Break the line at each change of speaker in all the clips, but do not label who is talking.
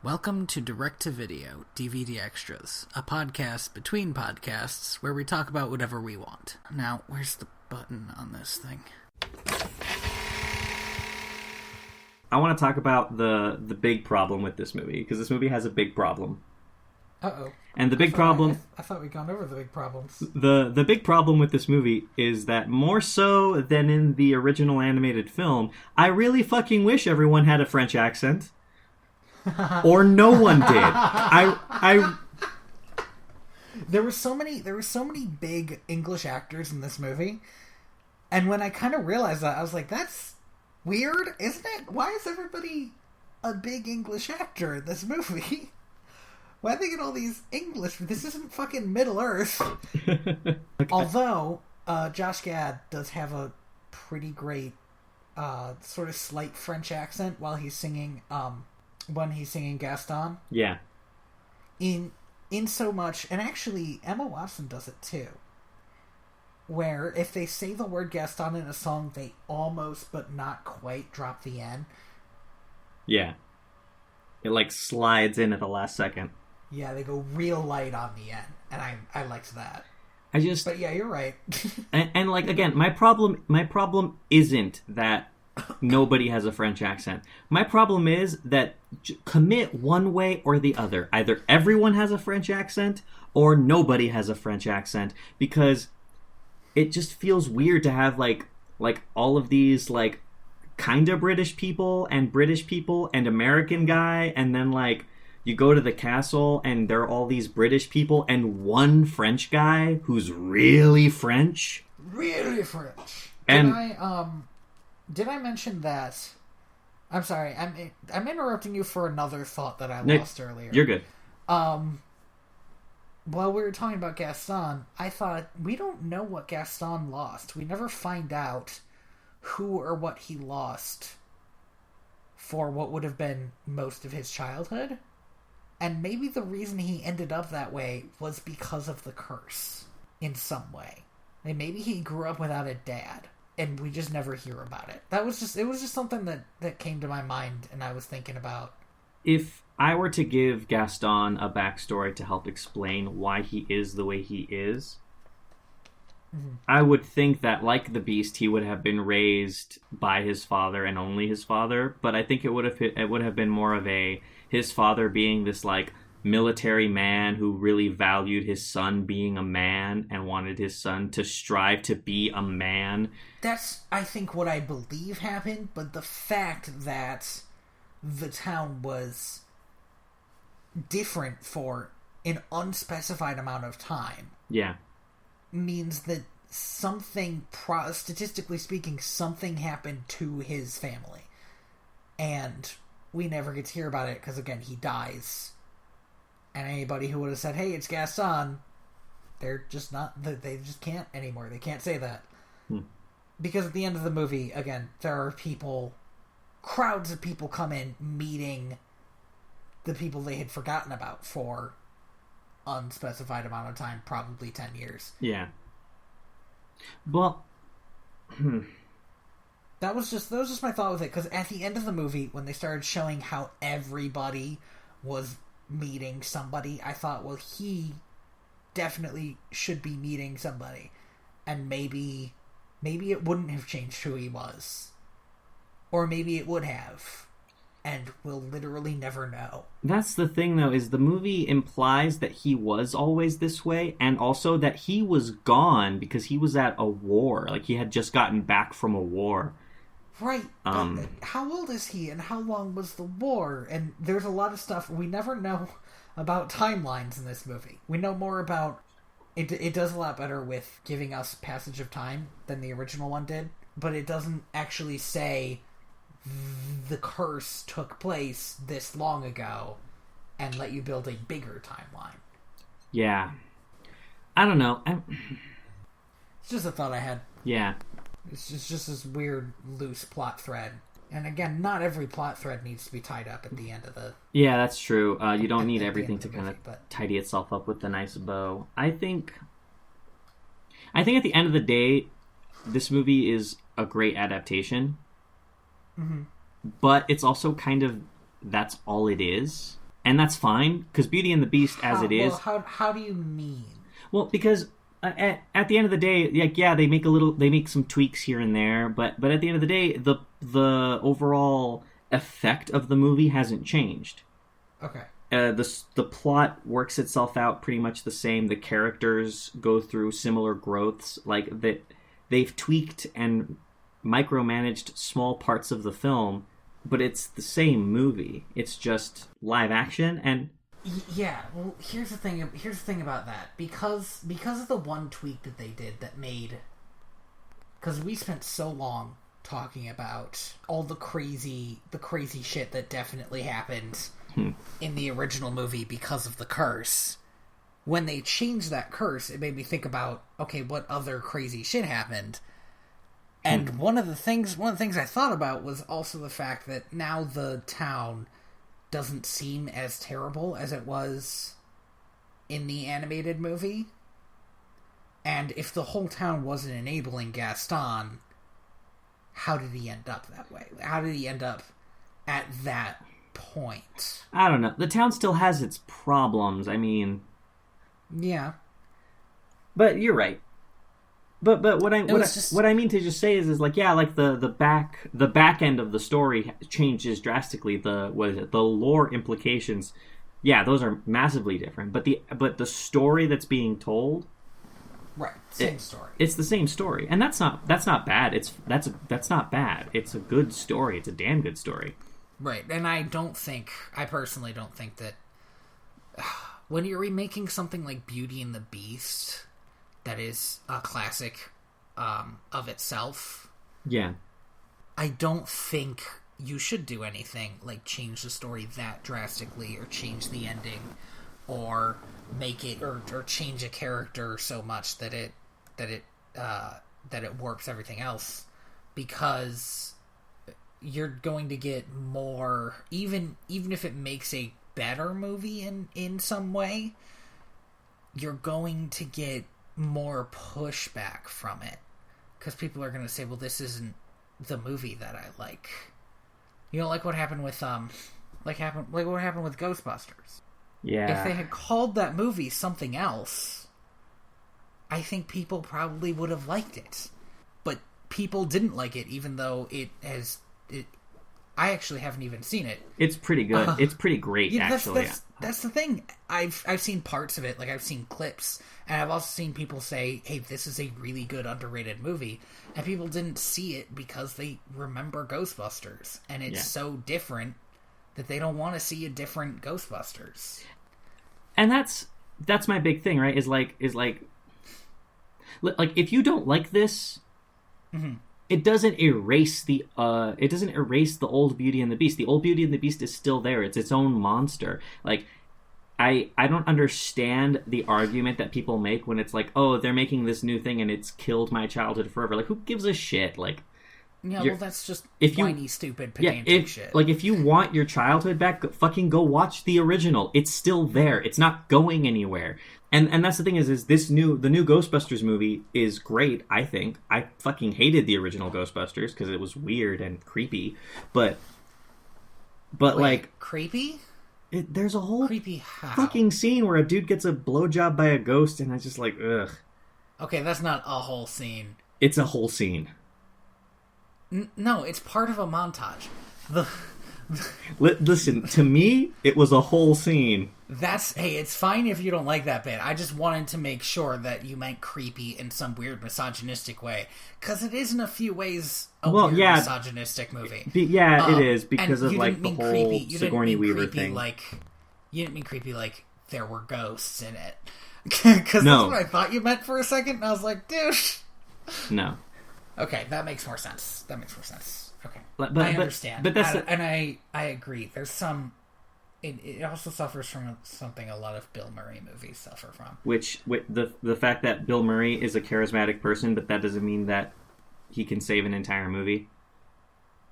Welcome to Direct to Video, DVD Extras, a podcast between podcasts where we talk about whatever we want. Now, where's the button on this thing?
I want to talk about the big problem with this movie, because this movie has a big problem.
Uh-oh.
And the big problem...
I thought we'd gone over the big problems.
The big problem with this movie is that more so than in the original animated film, I really fucking wish everyone had a French accent. Or no one did.
There were so many big English actors in this movie, and when I kind of realized that, I was like, that's weird, isn't it? Why is everybody a big English actor in this movie? Why are they get all these English? This isn't fucking Middle Earth. Although, Josh Gad does have a pretty great, sort of slight French accent while he's singing, when he's singing Gaston.
Yeah.
In so much, and actually Emma Watson does it too, where if they say the word Gaston in a song, they almost but not quite drop the N.
Yeah. It like slides in at the last second.
Yeah, they go real light on the N, and I liked that. But yeah, you're right.
and like, again, my problem isn't that nobody has a French accent. My problem is that commit one way or the other. Either everyone has a French accent or nobody has a French accent, because it just feels weird to have like all of these like kind of British people and American guy, and then like you go to the castle and there are all these British people and one French guy who's really French.
Really French.
And
did I mention that? I'm sorry, I'm interrupting you for another thought that I lost earlier.
You're good.
While we were talking about Gaston, I thought, we don't know what Gaston lost. We never find out who or what he lost for what would have been most of his childhood. And maybe the reason he ended up that way was because of the curse, in some way. And maybe he grew up without a dad, and we just never hear about it. It was just something that came to my mind, and I was thinking about.
If I were to give Gaston a backstory to help explain why he is the way he is, I would think that, like the Beast, he would have been raised by his father and only his father. But I think it would have been more of his father being this like military man who really valued his son being a man and wanted his son to strive to be a man.
That's, I think, what I believe happened. But the fact that the town was different for an unspecified amount of time, means that something, statistically speaking, something happened to his family, and we never get to hear about it because, again, he dies. And anybody who would have said, "Hey, it's Gaston," they're just not. They just can't anymore. They can't say that because at the end of the movie, again, there are crowds of people come in meeting the people they had forgotten about for unspecified amount of time, probably 10 years.
Yeah. Well,
that was just my thought with it, because at the end of the movie, when they started showing how everybody was meeting somebody, I thought, well, he definitely should be meeting somebody, and maybe it wouldn't have changed who he was, or maybe it would have. And we'll literally never know.
That's the thing, though, is the movie implies that he was always this way, and also that he was gone because he was at a war. Like, he had just gotten back from a war.
Right. But how old is he, and how long was the war? And there's a lot of stuff. We never know about timelines in this movie. We know more about... It does a lot better with giving us passage of time than the original one did, but it doesn't actually say the curse took place this long ago and let you build a bigger timeline.
Yeah. I don't know.
It's just a thought I had.
Yeah.
It's just this weird, loose plot thread. And again, not every plot thread needs to be tied up at the end of the...
Yeah, that's true. You don't need everything to kind of tidy itself up with a nice bow. I think at the end of the day, this movie is a great adaptation. Mm-hmm. But it's also kind of, that's all it is. And that's fine, because Beauty and the Beast, as it is...
Well, how do you mean?
Well, because at the end of the day, like, yeah, they make some tweaks here and there, but at the end of the day, the overall effect of the movie hasn't changed.
Okay.
The plot works itself out pretty much the same. The characters go through similar growths. Like, they've tweaked and micromanaged small parts of the film, but it's the same movie. It's just live action. And
yeah, well, here's the thing about that. Because of the one tweak that they did that made... Because we spent so long talking about all the crazy shit that definitely happened in the original movie because of the curse. When they changed that curse, it made me think about, okay, what other crazy shit happened? And one of the things I thought about was also the fact that now the town doesn't seem as terrible as it was in the animated movie. And if the whole town wasn't enabling Gaston, how did he end up that way? How did he end up at that point?
I don't know. The town still has its problems. I mean...
Yeah.
But you're right. But what I mean to just say is like, yeah, like the back end of the story changes drastically. The lore implications, yeah, those are massively different. But the story that's being told,
right, same story.
It's the same story, and that's not bad. That's not bad. It's a good story. It's a damn good story.
Right, and I personally don't think that when you're remaking something like Beauty and the Beast, that is a classic of itself.
Yeah.
I don't think you should do anything like change the story that drastically, or change the ending, or make it or change a character so much that it warps everything else, because you're going to get more, even if it makes a better movie in some way, you're going to get more pushback from it, because people are going to say, well, this isn't the movie that I like. You know, like what happened with what happened with Ghostbusters.
Yeah.
If they had called that movie something else, I think people probably would have liked it. But people didn't like it, even though I actually haven't even seen it.
It's pretty good. It's pretty great, actually.
That's the thing. I've seen parts of it, like I've seen clips, and I've also seen people say, hey, this is a really good underrated movie, and people didn't see it because they remember Ghostbusters, and it's so different that they don't want to see a different Ghostbusters. And
that's my big thing, right? Is like if you don't like this, it doesn't erase the old Beauty and the Beast. The old Beauty and the Beast is still there. It's its own monster. Like, I don't understand the argument that people make when it's like, oh, they're making this new thing and it's killed my childhood forever. Like, who gives a shit? Like,
yeah, well, that's just whiny, stupid, pedantic shit.
Like, if you want your childhood back, fucking go watch the original. It's still there. It's not going anywhere. And that's the thing is the new Ghostbusters movie is great, I think. I fucking hated the original Ghostbusters because it was weird and creepy. But
wait,
like...
Creepy?
There's a whole
creepy how?
Fucking scene where a dude gets a blowjob by a ghost, and I just like, ugh.
Okay, that's not a whole scene.
It's a whole scene.
No, it's part of a montage.
Listen, to me, it was a whole scene.
Hey, it's fine if you don't like that bit. I just wanted to make sure that you meant creepy in some weird misogynistic way. Because it is in a few ways weird misogynistic movie.
It is, because of like the whole Sigourney Weaver thing.
You didn't mean creepy like there were ghosts in it. Because that's what I thought you meant for a second, and I was like, dude.
No.
Okay, that makes more sense. Okay,
but
I understand.
But that's
and I agree. There's some... It also suffers from something a lot of Bill Murray movies suffer from.
The fact that Bill Murray is a charismatic person, but that doesn't mean that he can save an entire movie?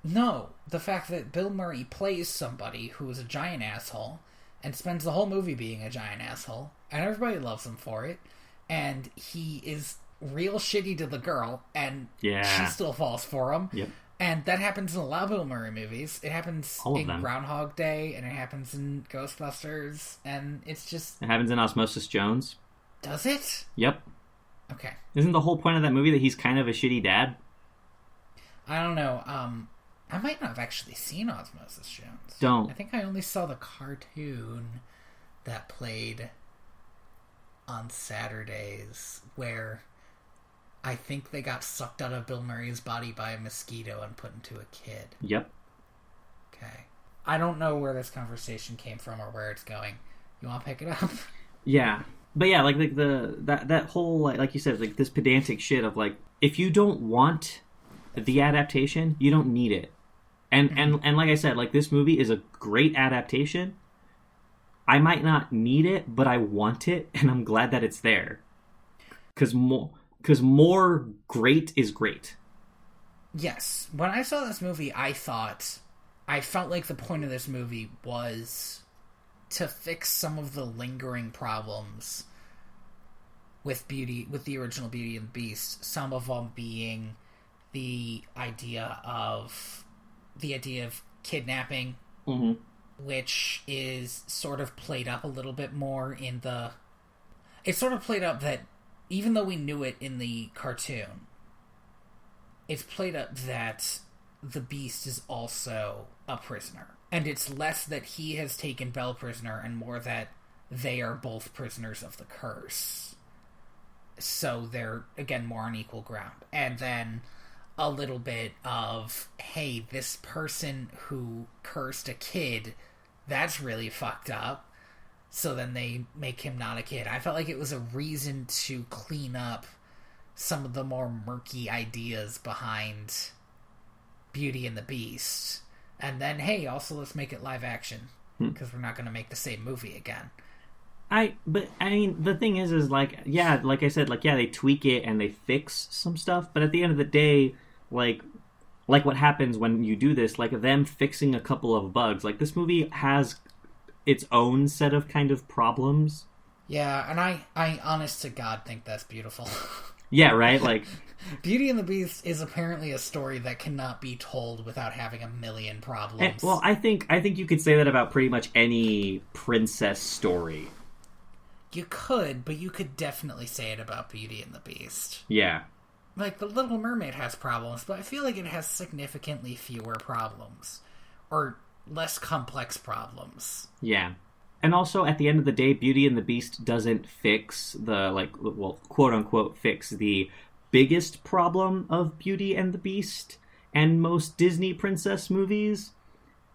No. The fact that Bill Murray plays somebody who is a giant asshole and spends the whole movie being a giant asshole, and everybody loves him for it, and he is real shitty to the girl, and she still falls for him.
Yep.
And that happens in a lot of Bill Murray movies. It happens in Groundhog Day, and it happens in Ghostbusters, and it's just...
It happens in Osmosis Jones.
Does it?
Yep.
Okay.
Isn't the whole point of that movie that he's kind of a shitty dad?
I don't know. I might not have actually seen Osmosis Jones.
Don't.
I think I only saw the cartoon that played on Saturdays, where... I think they got sucked out of Bill Murray's body by a mosquito and put into a kid.
Yep.
Okay. I don't know where this conversation came from or where it's going. You want to pick it up?
Yeah. But yeah, like that whole, like you said, like this pedantic shit of like, if you don't want the adaptation, you don't need it. And like I said, like this movie is a great adaptation. I might not need it, but I want it, and I'm glad that it's there. Because more great is great.
Yes. When I saw this movie, I felt like the point of this movie was to fix some of the lingering problems with the original Beauty and the Beast. Some of them being the idea of kidnapping,
mm-hmm.
which is sort of played up a little bit more in the... It's sort of played up that even though we knew it in the cartoon, it's played up that the Beast is also a prisoner. And it's less that he has taken Belle prisoner and more that they are both prisoners of the curse. So they're, again, more on equal ground. And then a little bit of, hey, this person who cursed a kid, that's really fucked up. So then they make him not a kid. I felt like it was a reason to clean up some of the more murky ideas behind Beauty and the Beast. And then, hey, also let's make it live action. Because we're not going to make the same movie again.
But I mean, the thing is like, yeah, like I said, like, yeah, they tweak it and they fix some stuff. But at the end of the day, like what happens when you do this, like them fixing a couple of bugs. Like this movie has its own set of kind of problems.
Yeah, and I honest to God think that's beautiful.
Yeah, right? Like
Beauty and the Beast is apparently a story that cannot be told without having a million problems.
Well, I think you could say that about pretty much any princess story.
You could, but you could definitely say it about Beauty and the Beast.
Yeah.
Like, The Little Mermaid has problems, but I feel like it has significantly fewer problems. Or less complex problems.
Yeah. And also, at the end of the day, Beauty and the Beast doesn't fix the, like, well, quote-unquote, fix the biggest problem of Beauty and the Beast and most Disney princess movies.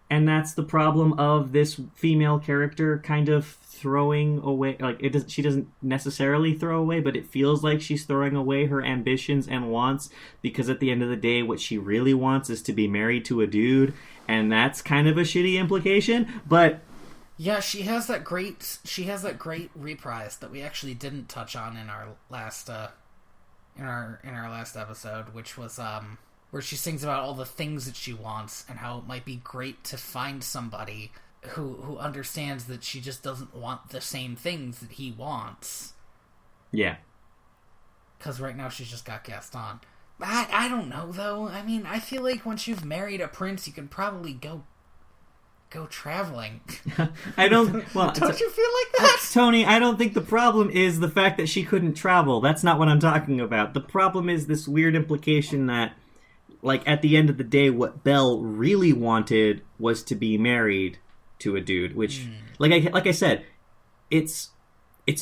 And that's the problem of this female character kind of throwing away, like, she doesn't necessarily throw away, but it feels like she's throwing away her ambitions and wants, because at the end of the day, what she really wants is to be married to a dude, and that's kind of a shitty implication, but...
Yeah, she has that great reprise that we actually didn't touch on in our last last episode, which was where she sings about all the things that she wants and how it might be great to find somebody who understands that she just doesn't want the same things that he wants.
Yeah.
Because right now she's just got Gaston. I don't know, though. I mean, I feel like once you've married a prince, you can probably go traveling.
I don't... Well,
don't you feel like that?
Tony, I don't think the problem is the fact that she couldn't travel. That's not what I'm talking about. The problem is this weird implication that, like, at the end of the day, what Belle really wanted was to be married to a dude, which, like I said, it's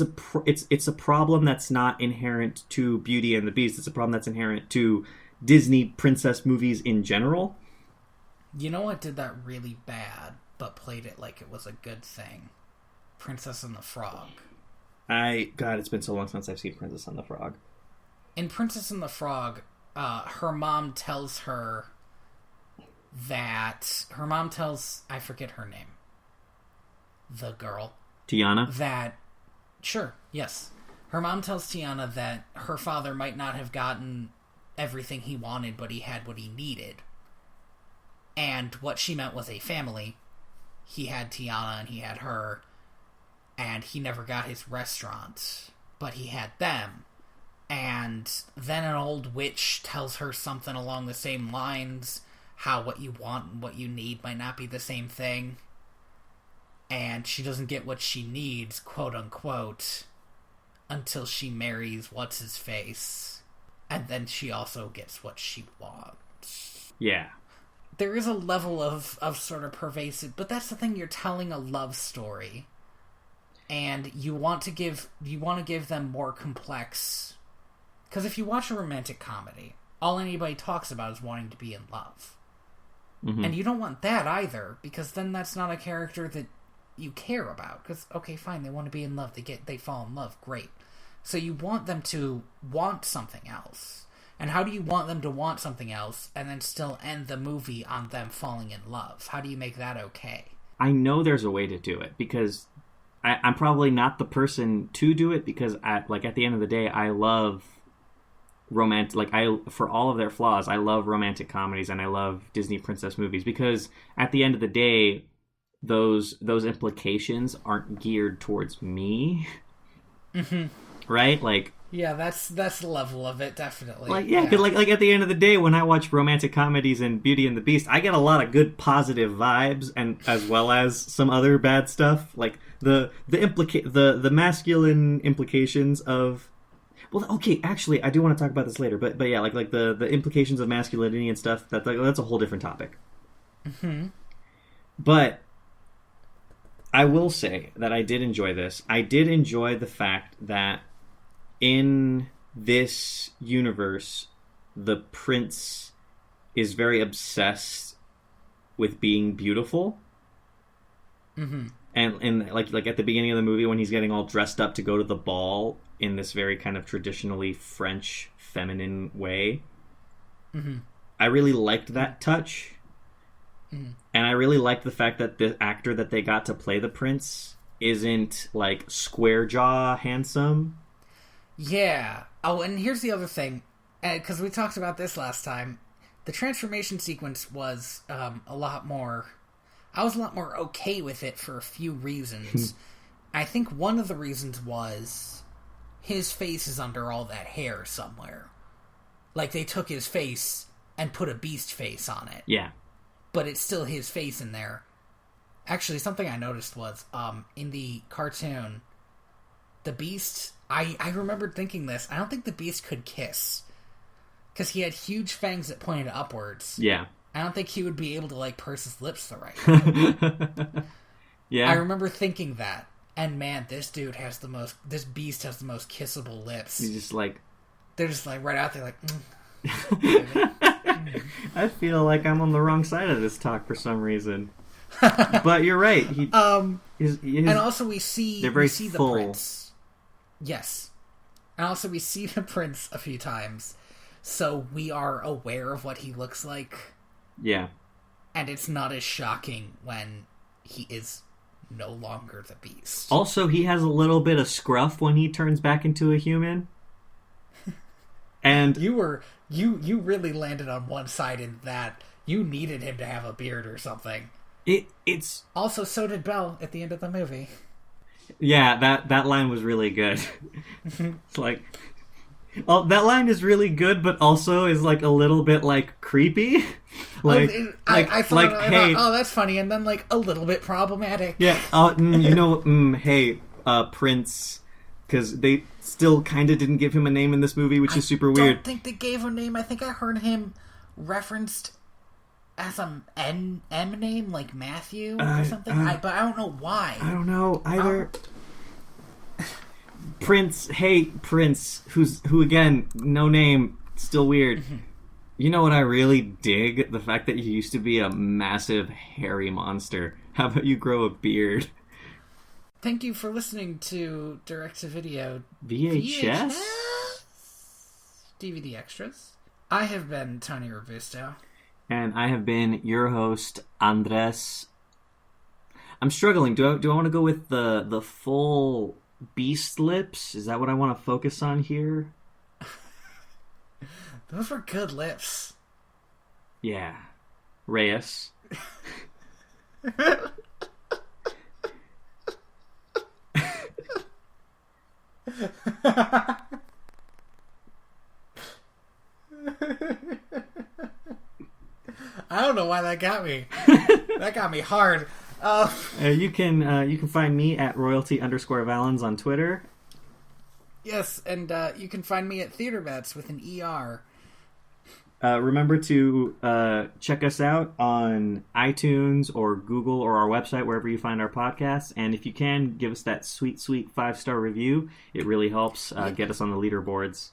a problem that's not inherent to Beauty and the Beast. It's a problem that's inherent to Disney princess movies in general.
You know what did that really bad, but played it like it was a good thing? Princess and the Frog.
God, it's been so long since I've seen Princess and the Frog.
In Princess and the Frog, her mom tells her that... I forget her name. The girl.
Tiana?
Sure, yes. Her mom tells Tiana that her father might not have gotten everything he wanted, but he had what he needed. And what she meant was a family. He had Tiana and he had her, and he never got his restaurant, but he had them. And then an old witch tells her something along the same lines how what you want and what you need might not be the same thing. And she doesn't get what she needs, quote unquote, until she marries what's-his-face. And then she also gets what she wants.
Yeah.
There is a level of sort of pervasive, but that's the thing, you're telling a love story. And you want to give them more complex... Because if you watch a romantic comedy, all anybody talks about is wanting to be in love. Mm-hmm. And you don't want that either, because then that's not a character that you care about. Because, okay, fine, they want to be in love, they fall in love, great. So you want them to want something else. And how do you want them to want something else and then still end the movie on them falling in love? How do you make that okay? I
know there's a way to do it, because I'm probably not the person to do it, because at the end of the day, I love romantic, for all of their flaws, I love romantic comedies and I love Disney princess movies, because at the end of the day, those implications aren't geared towards me. Mm-hmm. Right?
Yeah, that's the level of it, definitely.
Because at the end of the day, when I watch romantic comedies and Beauty and the Beast, I get a lot of good positive vibes, and as well as some other bad stuff, like the masculine implications of. Well, okay, actually, I do want to talk about this later, but yeah, like the implications of masculinity and stuff. That's a whole different topic. Mm-hmm. But I will say that I did enjoy this. I did enjoy the fact that in this universe, the prince is very obsessed with being beautiful. Mm-hmm. And like at the beginning of the movie, when he's getting all dressed up to go to the ball in this very kind of traditionally French feminine way, mm-hmm. I really liked that touch. Mm-hmm. And I really liked the fact that the actor that they got to play the prince isn't like square jaw handsome.
Yeah. Oh, and here's the other thing, because we talked about this last time. The transformation sequence was a lot more... I was a lot more okay with it for a few reasons. I think one of the reasons was his face is under all that hair somewhere. Like, they took his face and put a beast face on it.
Yeah.
But it's still his face in there. Actually, something I noticed was, in the cartoon, the beast... I remembered thinking this. I don't think the beast could kiss. Because he had huge fangs that pointed upwards.
Yeah.
I don't think he would be able to, like, purse his lips the right way. Yeah. I remember thinking that. And, man, this beast has the most kissable lips.
He's just like...
They're just, like, right out there, like...
I feel like I'm on the wrong side of this talk for some reason. But you're right.
And also we see the prince. Yes. And also we see the prince a few times. So we are aware of what he looks like.
Yeah.
And it's not as shocking when he is no longer the beast.
Also, he has a little bit of scruff when he turns back into a human. And
you really landed on one side in that you needed him to have a beard or something.
It's
also, so did Belle at the end of the movie.
Yeah, that line was really good. It's like, that line is really good, but also is like a little bit like creepy. Like,
I thought, hey, oh, that's funny, and then like a little bit problematic.
Yeah, hey, Prince, because they still kind of didn't give him a name in this movie, which is super weird.
I don't think they gave him a name. I think I heard him referenced as an M name, like Matthew or something. But I don't know why.
I don't know either. Prince, hey, Prince, who again, no name, still weird. Mm-hmm. You know what I really dig? The fact that you used to be a massive hairy monster. How about you grow a beard?
Thank you for listening to direct-to-video
VHS?
DVD extras. I have been Tony Robusto.
And I have been your host, Andres. I'm struggling. Do I want to go with the full beast lips? Is that what I want to focus on here?
Those were good lips.
Yeah. Reyes.
I don't know why that got me. That got me hard.
You can find me at royalty_valens on Twitter.
Yes, and you can find me at TheaterVets with an ER.
Remember to check us out on iTunes or Google or our website, wherever you find our podcasts. And if you can, give us that sweet, sweet 5-star review. It really helps get us on the leaderboards.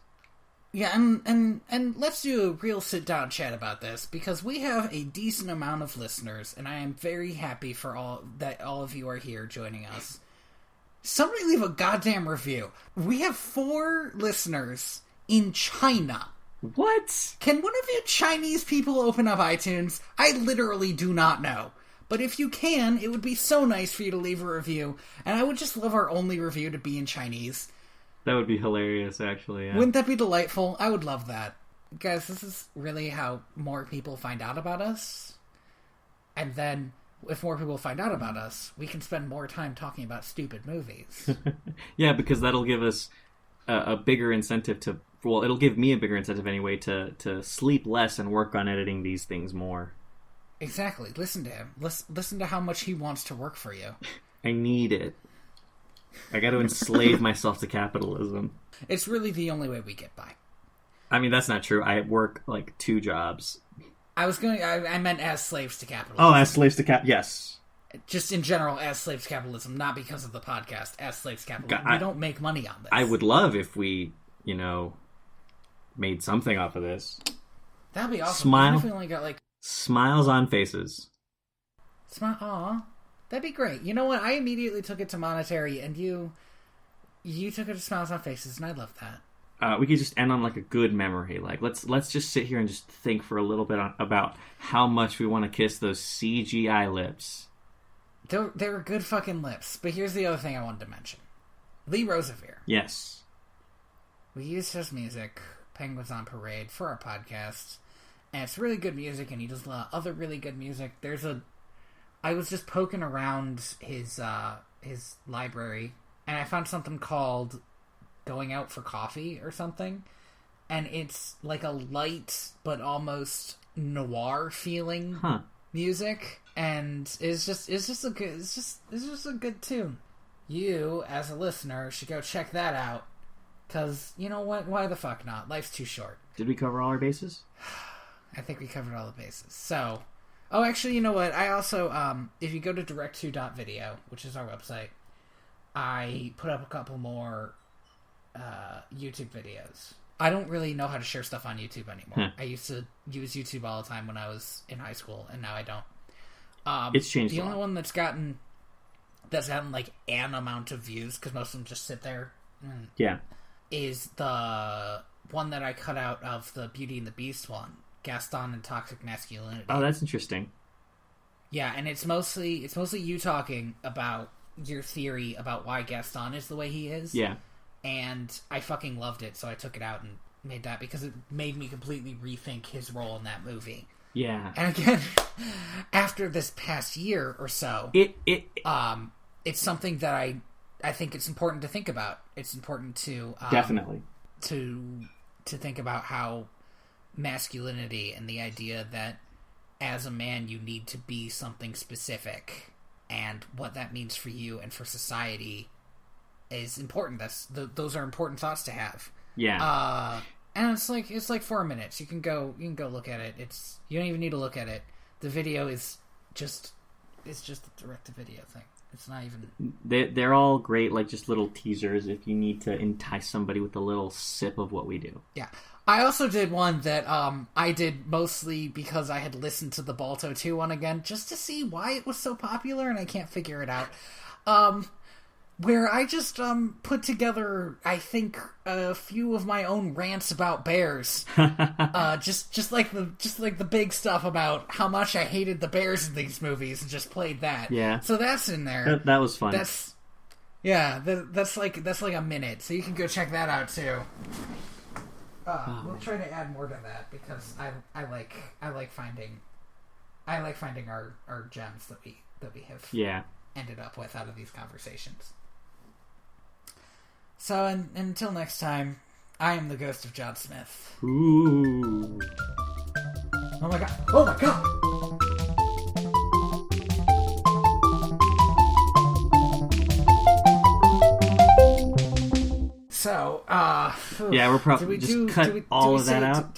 Yeah, and let's do a real sit-down chat about this, because we have a decent amount of listeners, and I am very happy for all of you are here joining us. Somebody leave a goddamn review. We have 4 listeners in China.
What?
Can one of you Chinese people open up iTunes? I literally do not know. But if you can, it would be so nice for you to leave a review. And I would just love our only review to be in Chinese.
That would be hilarious, actually. Yeah.
Wouldn't that be delightful? I would love that. Guys, this is really how more people find out about us. And then, if more people find out about us, we can spend more time talking about stupid movies.
Yeah, because that'll give us a bigger incentive to... Well, it'll give me a bigger incentive anyway to sleep less and work on editing these things more.
Exactly. Listen to him. Listen to how much he wants to work for you.
I need it. I got to enslave myself to capitalism.
It's really the only way we get by.
I mean, that's not true. I work like 2 jobs.
I meant as slaves to capitalism.
Oh, as slaves to yes.
Just in general, as slaves to capitalism, not because of the podcast. As slaves to capitalism. We don't make money on this.
I would love if we, made something off of this.
That'd be awesome.
Smile.
Even if we only got
smiles on faces.
Aw, that'd be great. You know what? I immediately took it to monetary, and you took it to smiles on faces, and I love that.
We could just end on a good memory. Let's just sit here and just think for a little bit about how much we want to kiss those CGI lips.
They were good fucking lips. But here's the other thing I wanted to mention: Lee Rosevere.
Yes.
We used his music, Penguins on Parade, for our podcast, and it's really good music, and he does a lot of other really good music. I was just poking around his library, and I found something called Going Out for Coffee or something, and it's like a light but almost noir feeling music, and it's just a good tune. You, as a listener, should go check that out. Because, you know what? Why the fuck not? Life's too short.
Did we cover all our bases?
I think we covered all the bases. So, actually, you know what? I also, if you go to direct2.video, which is our website, I put up a couple more YouTube videos. I don't really know how to share stuff on YouTube anymore. I used to use YouTube all the time when I was in high school, and now I don't.
It's changed.
The only one that's gotten like an amount of views, because most of them just sit there.
Yeah.
Is the one that I cut out of the Beauty and the Beast one, Gaston and Toxic Masculinity.
Oh, that's interesting.
Yeah, and it's mostly you talking about your theory about why Gaston is the way he is.
Yeah.
And I fucking loved it, so I took it out and made that, because it made me completely rethink his role in that movie.
Yeah.
And again, after this past year or so, it's something that I think it's important to think about. It's important to
definitely
to think about how masculinity and the idea that as a man you need to be something specific, and what that means for you and for society is important. Those are important thoughts to have.
Yeah.
And it's like 4 minutes. You can go look at it. You don't even need to look at it. The video is just a direct-to-video thing. It's not even...
They're all great, just little teasers if you need to entice somebody with a little sip of what we do.
Yeah. I also did one that I did mostly because I had listened to the Balto 2 one again, just to see why it was so popular, and I can't figure it out. Where I just put together, I think, a few of my own rants about bears. just like the big stuff about how much I hated the bears in these movies, and just played that.
Yeah.
So that's in there.
That was fun.
That's like a minute, so you can go check that out too. We'll try to add more to that, because I like finding our gems that we have ended up with out of these conversations. So, until next time, I am the ghost of John Smith.
Ooh.
Oh my god! Oh my god! So,
yeah, we're probably just cut all of that out.